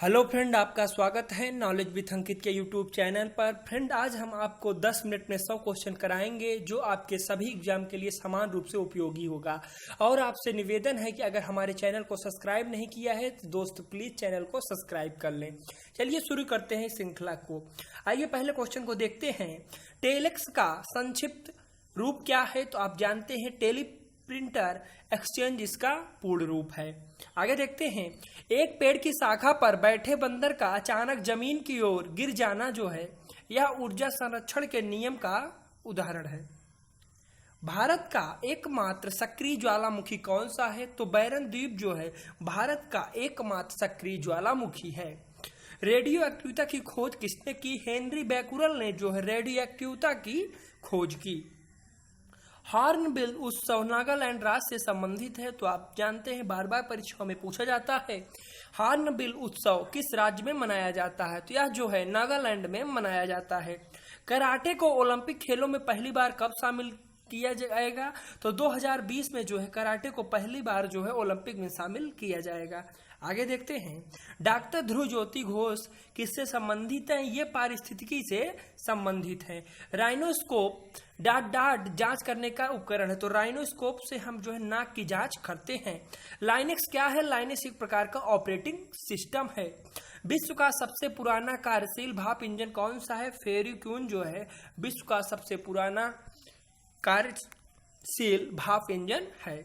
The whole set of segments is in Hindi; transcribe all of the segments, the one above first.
हेलो फ्रेंड, आपका स्वागत है नॉलेज विथ अंकित के यूट्यूब चैनल पर। फ्रेंड, आज हम आपको 10 मिनट में 100 क्वेश्चन कराएंगे जो आपके सभी एग्जाम के लिए समान रूप से उपयोगी होगा। और आपसे निवेदन है कि अगर हमारे चैनल को सब्सक्राइब नहीं किया है तो दोस्त प्लीज चैनल को सब्सक्राइब कर लें। चलिए शुरू करते हैं श्रृंखला को। आइए पहले क्वेश्चन को देखते हैं। टेलेक्स का संक्षिप्त रूप क्या है? तो आप जानते हैं टेली प्रिंटर एक्सचेंज इसका पूर्ण रूप है। आगे देखते हैं। एक पेड़ की शाखा पर बैठे बंदर का अचानक जमीन की ओर गिर जाना जो है, यह ऊर्जा संरक्षण के नियम का उदाहरण है। भारत का एकमात्र सक्रिय ज्वालामुखी कौन सा है? तो बैरन द्वीप जो है भारत का एकमात्र सक्रिय ज्वालामुखी है। रेडियो एक्टिविटी की खोज किसने की? हेनरी बैकुरल ने जो है रेडियो एक्टिविटी की खोज की। हॉर्नबिल उत्सव नागालैंड राज्य से संबंधित है। तो आप जानते हैं बार बार परीक्षाओं में पूछा जाता है हॉर्नबिल उत्सव किस राज्य में मनाया जाता है? तो यह जो है नागालैंड में मनाया जाता है। कराटे को ओलंपिक खेलों में पहली बार कब शामिल किया जाएगा? तो 2020 में जो है कराटे को पहली बार जो है ओलंपिक में शामिल किया जाएगा। आगे देखते हैं। डॉक्टर ध्रुव ज्योति घोष किससे संबंधित है? ये पारिस्थितिकी से संबंधित है। राइनोस्कोप डाट जांच करने का उपकरण है। तो राइनोस्कोप से हम जो है नाक की जांच करते हैं। लाइनेक्स क्या है? लाइनेक्स एक प्रकार का ऑपरेटिंग सिस्टम है। विश्व का सबसे पुराना कार्यशील भाप इंजन कौन सा है? फेरिक्यून जो है विश्व का सबसे पुराना कार्यशील भाप इंजन है।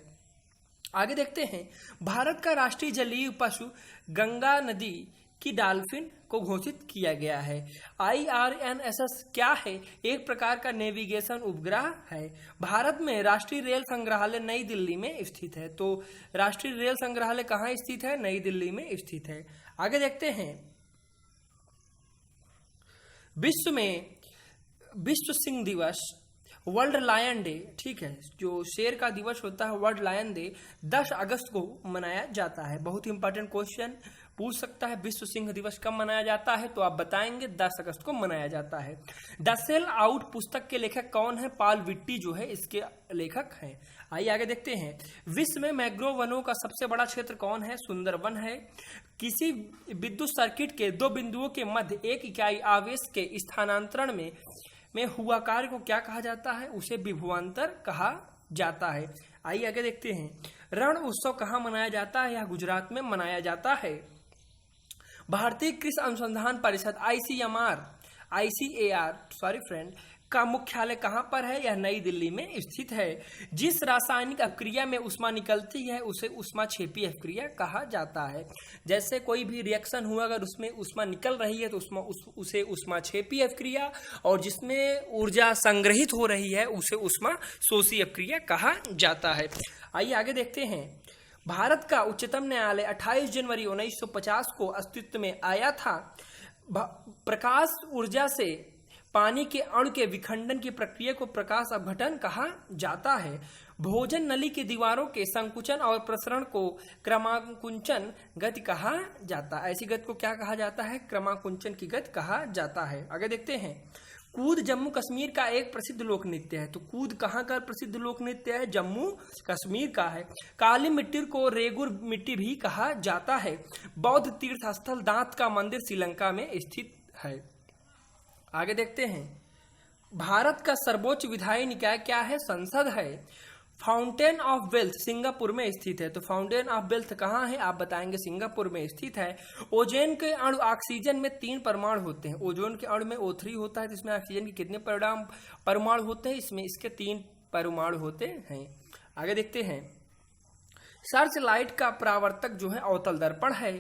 आगे देखते हैं। भारत का राष्ट्रीय जलीय पशु गंगा नदी की डॉल्फिन को घोषित किया गया है। IRNSS क्या है? एक प्रकार का नेविगेशन उपग्रह है। भारत में राष्ट्रीय रेल संग्रहालय नई दिल्ली में स्थित है। तो राष्ट्रीय रेल संग्रहालय कहाँ स्थित है? नई दिल्ली में स्थित है। आगे देखते हैं। विश्व सिंह दिवस, वर्ल्ड लायन डे, ठीक है, जो शेर का दिवस होता है वर्ल्ड लायन डे 10 अगस्त को मनाया जाता है। बहुत ही इंपॉर्टेंट क्वेश्चन पूछ सकता है। विश्व सिंह दिवस कब मनाया जाता है? तो आप बताएंगे 10 अगस्त को मनाया जाता है। द सेल आउट पुस्तक के लेखक कौन है? पॉल विट्टी जो है इसके लेखक हैं। आइए आगे देखते हैं। विश्व में मैंग्रोव वनों का सबसे बड़ा क्षेत्र कौन है? सुंदरवन है। किसी विद्युत सर्किट के दो बिंदुओं के मध्य एक इकाई आवेश के स्थानांतरण में हुआ कार्य को क्या कहा जाता है? उसे विभवांतर कहा जाता है। आइए आगे देखते हैं। रण उत्सव कहाँ मनाया जाता है? यह गुजरात में मनाया जाता है। भारतीय कृषि अनुसंधान परिषद ICAR का मुख्यालय कहाँ पर है? यह नई दिल्ली में स्थित है। जिस रासायनिक अभिक्रिया में ऊष्मा निकलती है उसे ऊष्माक्षेपी अभिक्रिया कहा जाता है। जैसे कोई भी रिएक्शन हुआ अगर उसमें ऊष्मा निकल रही है तो उसे ऊष्माक्षेपी अभिक्रिया, और जिसमें ऊर्जा संग्रहित हो रही है उसे ऊष्माशोषी अभिक्रिया कहा जाता है। आइए आगे देखते हैं। भारत का उच्चतम न्यायालय 28 जनवरी 1950 को अस्तित्व में आया था। प्रकाश ऊर्जा से पानी के अणु के विखंडन की प्रक्रिया को प्रकाश अपघटन कहा जाता है। भोजन नली की दीवारों के संकुचन और प्रसरण को क्रमाकुंचन गति कहा जाता है। ऐसी गति को क्या कहा जाता है? क्रमाकुंचन की गति कहा जाता है। आगे देखते हैं। कूद जम्मू कश्मीर का एक प्रसिद्ध लोक नृत्य है। तो कूद कहाँ का प्रसिद्ध लोक नृत्य है? जम्मू कश्मीर का है। काली मिट्टी को रेगुर मिट्टी भी कहा जाता है। बौद्ध तीर्थ स्थल दांत का मंदिर श्रीलंका में स्थित है। आगे देखते हैं। भारत का सर्वोच्च विधायी निकाय क्या है? संसद है। फाउंटेन ऑफ वेल्थ सिंगापुर में स्थित है। तो फाउंटेन ऑफ वेल्थ कहाँ है? आप बताएंगे सिंगापुर में स्थित है। ओजोन के अणु ऑक्सीजन में 3 परमाणु होते हैं। ओजोन के अणु में O3 होता है। तो इसमें ऑक्सीजन के कितने परमाणु होते हैं? इसमें इसके 3 परमाणु होते हैं। आगे देखते हैं। सर्च लाइट का परावर्तक जो है अवतल दर्पण है।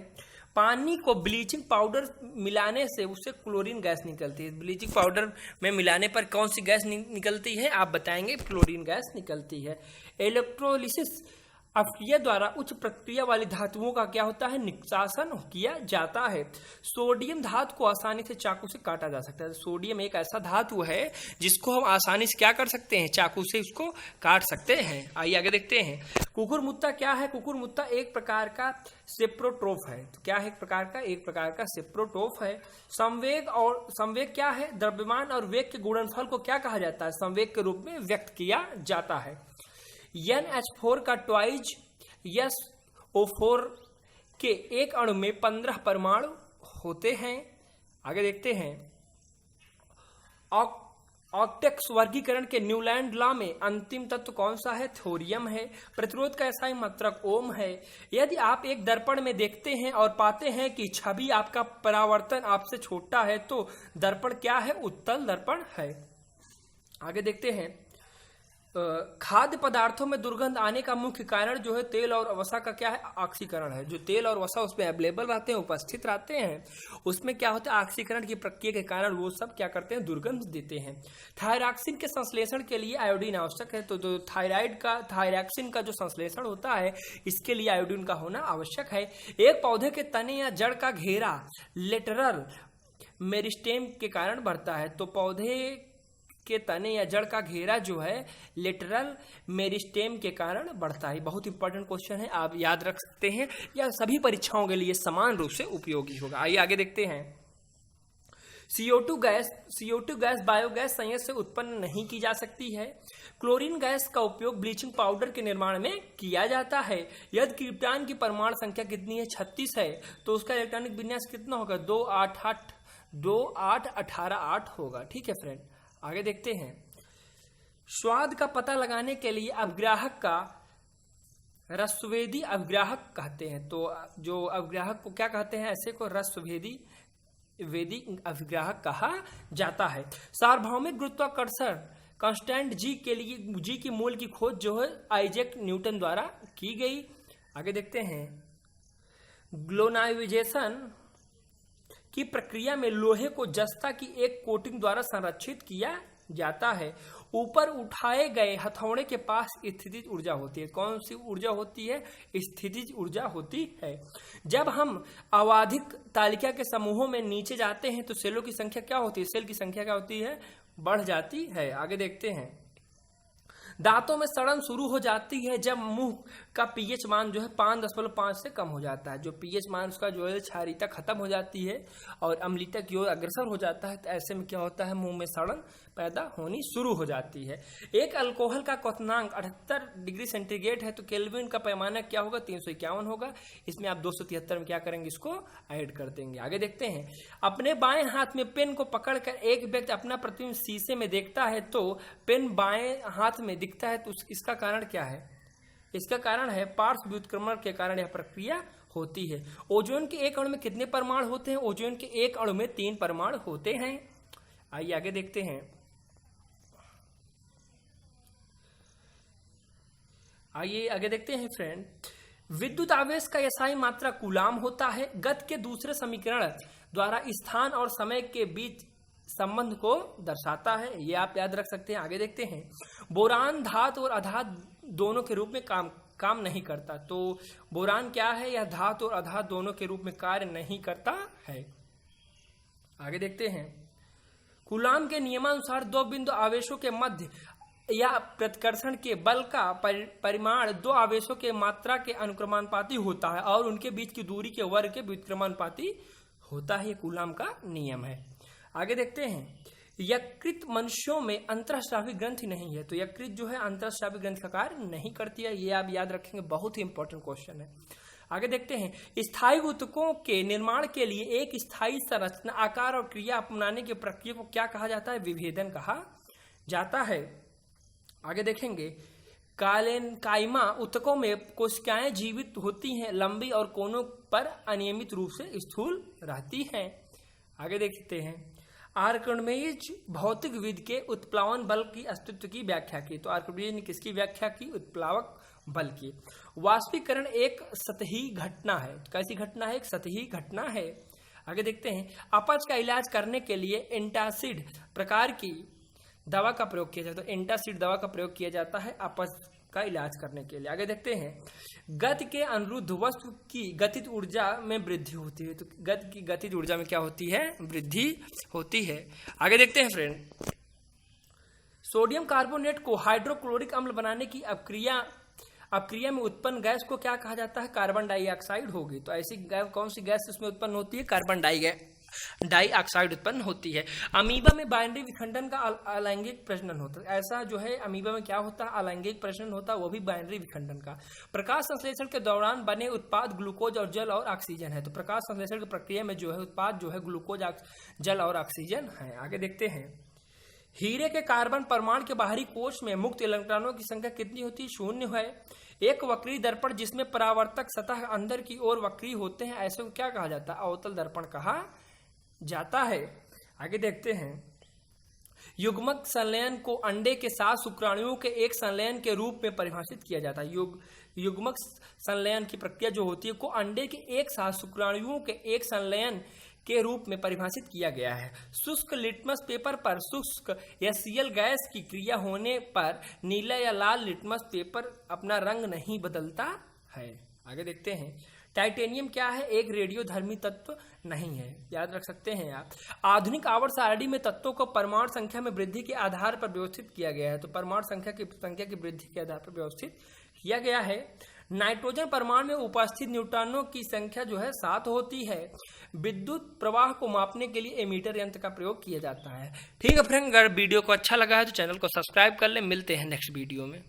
पानी को ब्लीचिंग पाउडर मिलाने से उससे क्लोरीन गैस निकलती है। ब्लीचिंग पाउडर में मिलाने पर कौन सी गैस निकलती है? आप बताएंगे क्लोरीन गैस निकलती है। इलेक्ट्रोलिसिस अपक्रिया द्वारा उच्च प्रक्रिया वाली धातुओं का क्या होता है? निष्कासन किया जाता है। सोडियम धातु को आसानी से चाकू से काटा जा सकता है। सोडियम एक ऐसा धातु है जिसको हम आसानी से क्या कर सकते हैं? चाकू से उसको काट सकते हैं। आइए आगे देखते हैं। कुकुरमुत्ता क्या है? कुकुरमुत्ता एक प्रकार का सेप्रोट्रोफ है। तो क्या है? एक प्रकार का सेप्रोट्रोफ है। संवेग क्या है? द्रव्यमान और वेग के गुणनफल को क्या कहा जाता है? संवेग के रूप में व्यक्त किया जाता है। NH4 का ट्वाइज SO4 के एक अणु में 15 परमाणु होते हैं। आगे देखते हैं, ऑक्टेक्स वर्गीकरण के न्यूलैंड लॉ में अंतिम तत्व कौन सा है? थोरियम है। प्रतिरोध का SI मात्रक ओम है। यदि आप एक दर्पण में देखते हैं और पाते हैं कि छवि आपका परावर्तन आपसे छोटा है तो दर्पण क्या है? उत्तल दर्पण है। आगे देखते हैं, खाद्य पदार्थों में दुर्गंध आने का मुख्य कारण जो है तेल और वसा का क्या है? ऑक्सीकरण है। जो तेल और वसा उसमें अवेलेबल रहते हैं, उपस्थित रहते हैं, उसमें क्या होता है? ऑक्सीकरण की प्रक्रिया के कारण वो सब क्या करते हैं? दुर्गंध देते हैं। थायरॉक्सिन के संश्लेषण के लिए आयोडीन आवश्यक है। तो जो थायरॉक्सिन का जो संश्लेषण होता है, इसके लिए आयोडीन का होना आवश्यक है। एक पौधे के तने या जड़ का घेरा लेटरल मेरिस्टेम के कारण बढ़ता है। तो पौधे के तने या जड़ का घेरा जो है लेटरल मेरिस्टेम के कारण बढ़ता है। बहुत इंपॉर्टेंट क्वेश्चन है, आप याद रख सकते हैं, या सभी परीक्षाओं के लिए समान रूप से उपयोगी होगा। आइए आगे देखते हैं, CO2 गैस बायोगैस संयंत्र से उत्पन्न नहीं की जा सकती है। क्लोरीन गैस का उपयोग ब्लीचिंग पाउडर के निर्माण में किया जाता है। यदि क्रिप्टॉन की परमाणु संख्या कितनी है? 36 है। तो उसका इलेक्ट्रॉनिक विन्यास कितना होगा? 2 8 18 8 होगा। ठीक है फ्रेंड, आगे देखते हैं, स्वाद का पता लगाने के लिए अभिग्राहक का रसवेदी अभिग्राहक कहते हैं। तो जो अभिग्राहक को क्या कहते हैं? ऐसे को रसवेदी अभिग्राहक कहा जाता है। सार्वभौमिक गुरुत्वाकर्षण कांस्टेंट जी के लिए जी की मूल की खोज जो है आइजैक न्यूटन द्वारा की गई। आगे देखते हैं, ग्लोनाइजेशन की प्रक्रिया में लोहे को जस्ता की एक कोटिंग द्वारा संरक्षित किया जाता है। ऊपर उठाए गए हथौड़े के पास स्थितिज ऊर्जा होती है। कौन सी ऊर्जा होती है? स्थितिज ऊर्जा होती है। जब हम अवाधिक तालिका के समूहों में नीचे जाते हैं तो सेलों की संख्या क्या होती है? सेल की संख्या क्या होती है? बढ़ जाती है। आगे देखते हैं, दांतों में सड़न शुरू हो जाती है जब मुंह का पीएच मान जो है 5.5 से कम हो जाता है। जो पीएच मान उसका जो है क्षारीयता खत्म हो जाती है और अम्लीयता की ओर अग्रसर हो जाता है। तो ऐसे में क्या होता है? मुंह में सड़न पैदा होनी शुरू हो जाती है। एक अल्कोहल का क्वथनांक 78 डिग्री सेंटीग्रेड है तो केल्विन का पैमाना क्या होगा? 351 होगा। इसमें आप 273 में क्या करेंगे? इसको ऐड कर देंगे। आगे देखते हैं, अपने बाएं हाथ में पेन को पकड़कर एक व्यक्ति अपना प्रतिबिंब शीशे में देखता है तो पेन बाएं हाथ में दिखता है। तो इसका कारण क्या है? इसका कारण है पार्श्व व्युत्क्रमण के कारण यह प्रक्रिया होती है। ओजोन के एक अणु में कितने परमाणु होते हैं? ओजोन के एक अणु में 3 परमाणु होते हैं। आइए आगे देखते हैं, फ्रेंड, विद्युत आवेश का SI मात्रा कूलाम होता है। गति के दूसरे समीकरण द्वारा स्थान और समय के बीच संबंध को दर्शाता है। ये आप याद रख सकते हैं। आगे देखते हैं, बोरान धातु और अधातु दोनों के रूप में काम नहीं करता। तो बोरान क्या है? यह धातु और अधातु दोनों के रूप में कार्य नहीं करता है। आगे देखते हैं, कूलाम के नियमानुसार दो बिंदु आवेशों के मध्य या प्रतिकर्षण के बल का परिमाण दो आवेशों के मात्रा के अनुक्रमानुपाती होता है और उनके बीच की दूरी के वर्ग के व्युत्क्रमानुपाती होता है। ये कूलाम का नियम है। आगे देखते हैं, यकृत मनुष्यों में अंतःस्रावी ग्रंथि नहीं है। तो यकृत जो है अंतःस्रावी ग्रंथि का कार्य नहीं करती है। ये आप याद रखेंगे, बहुत ही इंपॉर्टेंट क्वेश्चन है। आगे देखते हैं, स्थायी ऊतकों के निर्माण के लिए एक स्थायी संरचना, आकार और क्रिया अपनाने की प्रक्रिया को क्या कहा जाता है? विभेदन कहा जाता है। आगे देखेंगे, कायमा ऊतकों में कोशिकाएं जीवित होती हैं, लंबी और कोनों पर अनियमित रूप से स्थूल रहती हैं। आगे देखते हैं, आर्किमिडीज भौतिक विधि के उत्प्लावन बल की अस्तित्व की व्याख्या की। तो आर्किमिडीज ने किसकी व्याख्या की? उत्प्लावक बल की। वाष्पीकरण एक सतही घटना है। कैसी घटना है? एक सतही घटना है। आगे देखते हैं, अपच का इलाज करने के लिए एंटासिड प्रकार की दवा का प्रयोग किया जाता है। तो एंटासिड दवा का प्रयोग किया जाता है अपच का इलाज करने के लिए। आगे देखते हैं, गति के अनुरुद्ध वस्तु की गतिज ऊर्जा में वृद्धि होती है। तो गति की गतिज ऊर्जा में क्या होती है? वृद्धि होती है। आगे देखते हैं फ्रेंड, सोडियम कार्बोनेट को हाइड्रोक्लोरिक अम्ल बनाने की अपक्रिया में उत्पन्न गैस को क्या कहा जाता है? कार्बन डाइऑक्साइड होगी। तो ऐसी कौन सी गैस उसमें उत्पन्न होती है? कार्बन डाइऑक्साइड उत्पन्न होती है। अमीबा में बाइनरी विखंडन का अलैंगिक प्रजनन होता है। ऐसा जो है अमीबा में क्या होता है, अलैंगिक प्रजनन होता है, वो भी बाइनरी विखंडन का। प्रकाश संश्लेषण के दौरान बने उत्पाद ग्लूकोज और जल और ऑक्सीजन है। तो प्रकाश संश्लेषण की प्रक्रिया में जो है उत्पाद जो है ग्लूकोज, जल और ऑक्सीजन है। आगे देखते हैं, हीरे के कार्बन परमाणु के बाहरी कोश में मुक्त इलेक्ट्रॉनों की संख्या कितनी होती है? 0 है। एक वक्री दर्पण जिसमें परावर्तक सतह अंदर की ओर वक्री होते हैं, ऐसे को क्या कहा जाता है? अवतल दर्पण कहा जाता है। आगे देखते हैं, युग्मक संलयन को अंडे के 7 शुक्राणुओं के एक संलयन के रूप में परिभाषित किया जाता है। युग्मक संलयन की प्रक्रिया जो होती है को अंडे के एक 7 शुक्राणुओं के एक संलयन के रूप में परिभाषित किया गया है। शुष्क लिटमस पेपर पर शुष्क या Cl गैस की क्रिया होने पर नीला या लाल लिटमस पेपर अपना रंग नहीं बदलता है। आगे देखते हैं, टाइटेनियम क्या है? एक रेडियोधर्मी तत्व नहीं है, याद रख सकते हैं आप। आधुनिक आवर्त सारणी में तत्वों को परमाणु संख्या में वृद्धि के आधार पर व्यवस्थित किया गया है। तो परमाणु संख्या की वृद्धि के आधार पर व्यवस्थित किया गया है। नाइट्रोजन परमाणु में उपस्थित न्यूट्रॉनों की संख्या जो है 7 होती है। विद्युत प्रवाह को मापने के लिए एमीटर यंत्र का प्रयोग किया जाता है। ठीक है फ्रेंड, अगर वीडियो को अच्छा लगा है तो चैनल को सब्सक्राइब कर ले। मिलते हैं नेक्स्ट वीडियो में।